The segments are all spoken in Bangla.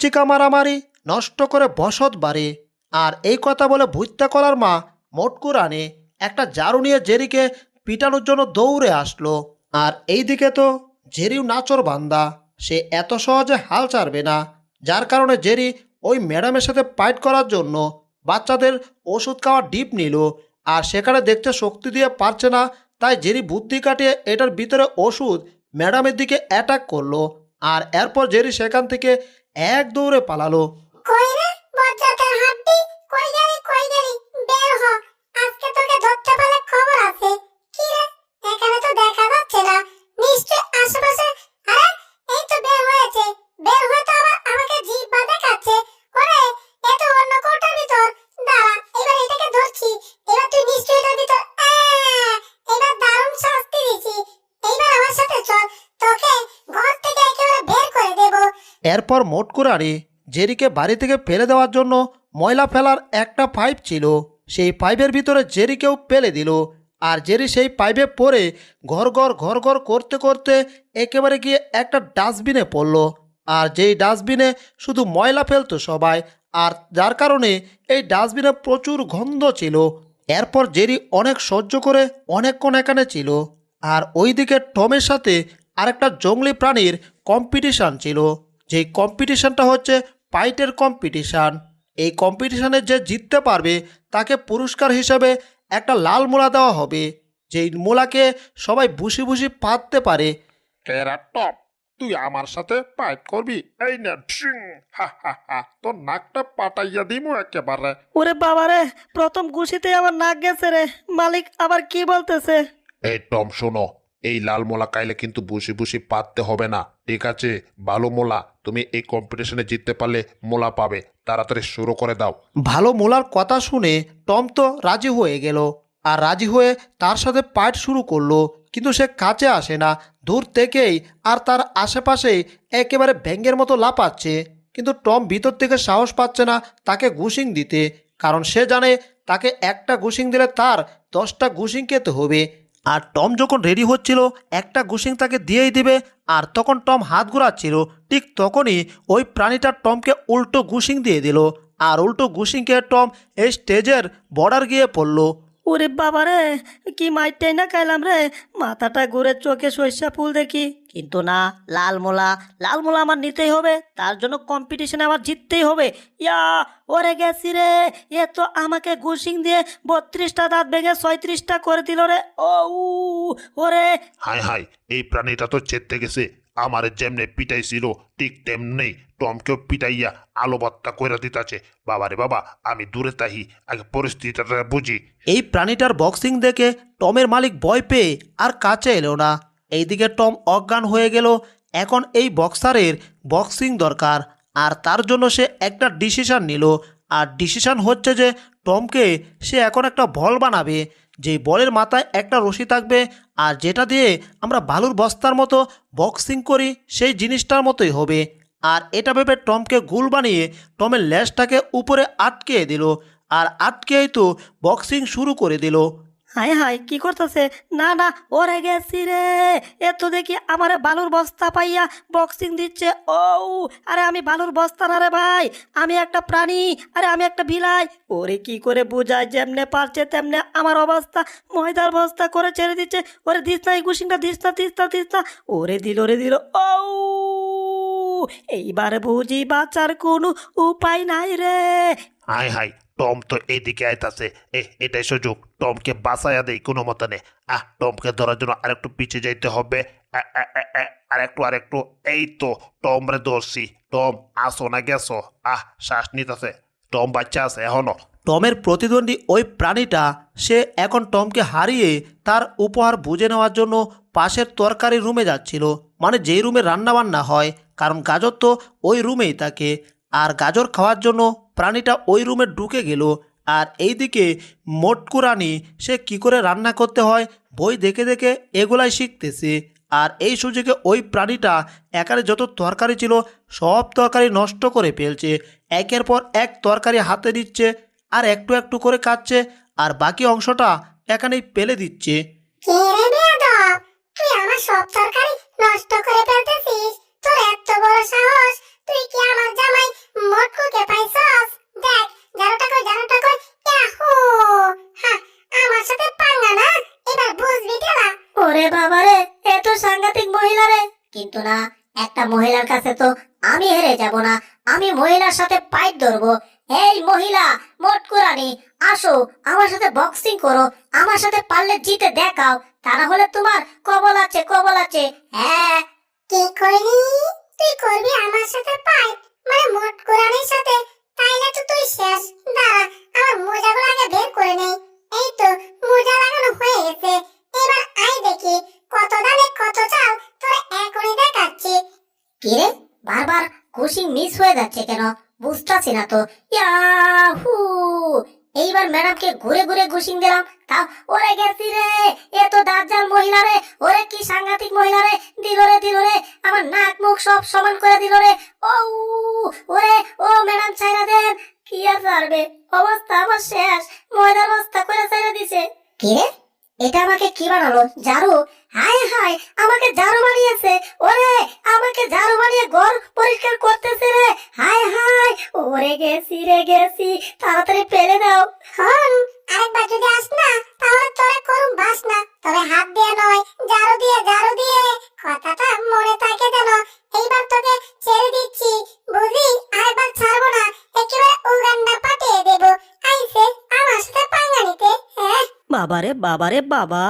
চিকা মারামারি নষ্ট করে বসত বাড়ি। আর এই কথা বলে ভুইত্তা কলার মা মোটকু রানী একটা ঝাড়ু নিয়ে জেরিকে পিটানোর জন্য দৌড়ে আসলো। আর এইদিকে তো জেরিও নাচর বান্দা, সে এত সহজে হাল ছাড়বে না। যার কারণে জেরি ওই ম্যাডামের সাথে ফাইট করার জন্য বাচ্চাদের ওষুধ খাওয়া ডিপ নিল। আর সেখানে দেখতে শক্তি দিয়ে পারছে না, তাই জেরি বুদ্ধি কাটিয়ে এটার ভিতরে ওষুধ ম্যাডামের দিকে অ্যাটাক করলো। আর এরপর জেরি সেখান থেকে এক দৌড়ে পালালো। কই রে বজ্জাতের হাড্ডি, কই গেলি বের হ, আজকে তোকে ধরতে পারলে খবর আছে। কি রে, এখানে তো দেখা যাচ্ছে না, নিশ্চয় আশেপাশে। আরে এই তো বের হয়েছে, বের হয়ে তো আবার আমাকে জিভ দেখাচ্ছে। ওরে এ তো অন্য কোটার ভিতর, দাঁড়া এবার এটাকে ধরছি। এবার তুই নিশ্চয়ই এটার ভিতর। এবার দারুণ শাস্তি দিছি, এইবার আমার সাথে চল, তোকে ঘর থেকে একেবারে বের করে দেবো। এরপর মোটকু রানী জেরিকে বাড়ি থেকে ফেলে দেওয়ার জন্য ময়লা ফেলার একটা পাইপ ছিল, সেই পাইপের ভিতরে জেরিকেও ফেলে দিল। আর জেরি সেই পাইপে পড়ে ঘর ঘর করতে করতে একেবারে গিয়ে একটা ডাস্টবিনে পড়ল। আর যেই ডাস্টবিনে শুধু ময়লা ফেলতো সবাই, আর যার কারণে এই ডাস্টবিনে প্রচুর গন্ধ ছিল। এরপর জেরি অনেক সহ্য করে অনেকক্ষণ এখানে ছিল। আর ওইদিকে টমের সাথে আরেকটা জঙ্গলি প্রাণীর কম্পিটিশান ছিল, যেই কম্পিটিশানটা হচ্ছে ফাইটের কম্পিটিশান। এই কম্পিটিশানে যে জিততে পারবে তাকে পুরস্কার হিসেবে একটা লাল মূলা দেওয়া হবে, যেই মূলাকে সবাই বুসি বুসি পাততে পারে। এরা টপ, তুই আমার সাথে ফাইট করবি? এই না ঠিং, হা হা হা, তোর নাকটা পাটাইয়া দিমু একেবারে। ওরে বাবারে, প্রথম ঘুষিতে আমার নাক গেছে রে। মালিক আবার কি বলতেছে? এই টম শোনো, এই লাল মোলা খাইলে কিন্তু বুসি বুসি পাততে হবে না, ঠিক আছে? ভালো মোলা, তুমি এই কম্পিটিশনে জিততে পারলে মোলা পাবে। তাড়াতাড়ি শুরু করে দাও। ভালো মূলার কথা শুনে টম তো রাজি হয়ে গেল। আর রাজি হয়ে তার সাথে ফাইট শুরু করলো, কিন্তু সে কাছে আসে না, দূর থেকেই আর তার আশেপাশেই একেবারে ব্যাঙের মতো লাফাচ্ছে। কিন্তু টম ভিতর থেকে সাহস পাচ্ছে না তাকে ঘুষিং দিতে, কারণ সে জানে তাকে একটা ঘুষিং দিলে তার 10টা ঘুষিং খেতে হবে। আর টম যখন রেডি হচ্ছিল একটা ঘুষিং তাকে দিয়েই দিবে, আর তখন টম হাত ঘোরাচ্ছিল, ঠিক তখনই ওই প্রাণীটা টমকে উল্টো ঘুষিং দিয়ে দিল। আর উল্টো ঘুষিং খেয়ে টম এই স্টেজের বর্ডার গিয়ে পড়ল। ওরে বাবারে, কি মাইরটাই না খাইলাম রে। মাথাটা ঘুরে চোখে সরিষা ফুল দেখি, কিন্তু না, লালমোলা আমার নিতেই হবে। তার জন্য কম্পিটিশনে আমার জিততেই হবে। ইয়া, ওরে গেছি রে। এ তো আমাকে ঘুষিং দিয়ে 32টা দাঁত ভেঙে 37টা করে দিল রে। ও ওরে, হাই হাই, এই প্রাণীটা তো চেতে গেছে। আমার যেমনে পিটাইছিল ঠিক তেমনি টমকেও পিটাইয়া আলো বাত্তা কইরা দিতাছে। বাবারে বাবা, আমি দূরে তাহি, আগে পরিস্থিতিটা বুঝি। এই প্রাণীটার বক্সিং দেখে টমের মালিক ভয় পেয়ে আর কাছে এলো না। এইদিকে টম অজ্ঞান হয়ে গেল। এখন এই বক্সারের বক্সিং দরকার, আর তার জন্য সে একটা ডিসিশন নিল। আর ডিসিশন হচ্ছে যে টমকে সে এখন একটা বল বানাবে, যেই বলের মাথায় একটা রশি থাকবে, আর যেটা দিয়ে আমরা বালুর বস্তার মতো বক্সিং করি সেই জিনিসটার মতোই হবে। আর এটা ভেবে টমকে গুল বানিয়ে টমের লেজটাকে উপরে আটকে দিল, আর আটকেই তো বক্সিং শুরু করে দিল। হাই হাই, কি করতেছে? না না, ওরে গেছি রে। এ তো দেখি আমারে বালুর বস্তা পাইয়া বক্সিং দিচ্ছে। ও আরে, আমি বালুর বস্তা না রে ভাই, আমি একটা প্রাণী। আরে আমি একটা বিলাই। ওরে কি করে বুঝায়, যেমনে পারছে তেমনে আমার অবস্থা ময়দার বস্তা করে ছেড়ে দিচ্ছে। ওরে দিস না, এই ঘুষিংটা দিস না। ওরে দিল। ও এইবারে বুঝি বাঁচার কোনো উপায় নাই রে। হাই হাই, টম তো এদিকে আইতাছে। এটাই সুযোগ, টমকে বাঁচাইয়া দেই কোনো মতনে। টমকে ধরার জন্য আরেকটু পিছিয়ে যাইতে হবে। আরেকটু। এই তো টম রে ধরছি। টম, আসো না গেছো? শ্বাস নিতেছে। টম বাচ্চা আছে এখনো। টমের প্রতিদ্বন্দ্বী ওই প্রাণীটা সে এখন টমকে হারিয়ে তার উপহার বুঝে নেওয়ার জন্য পাশের তরকারি রুমে যাচ্ছিল, মানে যেই রুমে রান্নাবান্না হয়, কারণ গাজর তো ওই রুমেই থাকে। আর গাজর খাওয়ার জন্য প্রাণীটা ওই রুমে ঢুকে গেল। আর এইদিকে মোটকু রানী সে কি করে রান্না করতে হয় বই দেখে দেখে এগুলাই শিখতেছে। আর এই সুযোগে ওই প্রাণীটা একারে যত তরকারি ছিল সব তরকারি নষ্ট করে ফেলছে। একের পর এক তরকারি হাতে নিচ্ছে, আর একটু একটু করে খাচ্ছে, আর বাকি অংশটা এখানেই ফেলে দিচ্ছে। কে রে বেয়াদব, তুই আমার সব তরকারি নষ্ট করে ফেলতেছিস? তোর এত বড় সাহস, তুই কি আমার জামাই কিন্তু না, একটা মহিলার কাছে তো আমি হেরে যাব না। আমি মহিলার সাথে ফাইট ধরবো। এই মহিলা মটকুরানি, আসো আমার সাথে বক্সিং করো, আমার সাথে পারলে জিতে দেখাও, তা না হলে তোমার কবল আছে, কবল আছে। হ্যাঁ, কি করবি? তুই করবি আমার সাথে ফাইট, মানে মটকুরানির সাথে? তাইলে তো তুই শেষ। দাঁড়া, আমার মোজাগুলো আগে বের করে নেই। এই তো মোজা লাগানো হয়ে গেছে। এবার আই দেখি কত দামে কত চাল, তোর এখনই দেখাচ্ছি। কি রে, বারবার কুশিং মিস হয়ে যাচ্ছে কেন? বুঝতাছি না তো। ইয়াহু! এইবার ম্যাডামকে ঘুরে ঘুরে ঘুষিং দিলাম, তাও ওরে গেছি রে। এ তো দাজ্জাল মহিলা রে, ওরে কি সাংঘাতিক মহিলা রে। দিল রে আমার নাক মুখ সব সমান করে দিল রে। ও ওরে, ও ম্যাডাম ছাইরা দেন। কি আর ছাড়বে, অবস্থা আমার শেষ। ময়দার বস্তা করে ছাইরা দিছে। কি রে, এটা আমাকে কি বানালো? ঝাড়ু? হায় হায়, আমাকে ঝাড়ু বানিয়েছে। ওরে, আমাকে ঝাড়ু বানিয়ে ঘর পরিষ্কার করতেছে রে। হায় হায়, ওরে গেছি রে গেছি, তাড়াতাড়ি ফেলে দাও। হন, আরেকবার যদি আস না তাহলে তোরে করুম বাস না। তবে হাত দিয়ে নয়, ঝাড়ু দিয়ে, ঝাড়ু দিয়ে। কথাটা মনে থাকে যেন। এইবার তোকে ছেড়ে দিচ্ছি, বুঝি? আরেকবার ছাড়বো না, একেবারে উগান্ডা পাঠিয়ে দেবো। আইসে আমার সাথে পাঙ্গা নিতে। হ্যাঁ, বাবারে বাবা,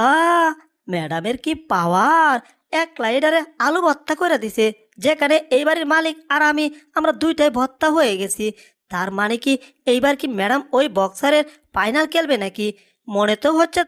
ম্যাডামের কি পাওয়ার! এক লাইডারে আলু ভর্তা করে দিছে, যেখানে এই বাড়ির মালিক আর আমরা দুইটাই ভর্তা হয়ে গেছি। তার মানে কি এইবার কি ম্যাডাম ওই বক্সারের ফাইনাল খেলবে নাকি? মনে তো হচ্ছে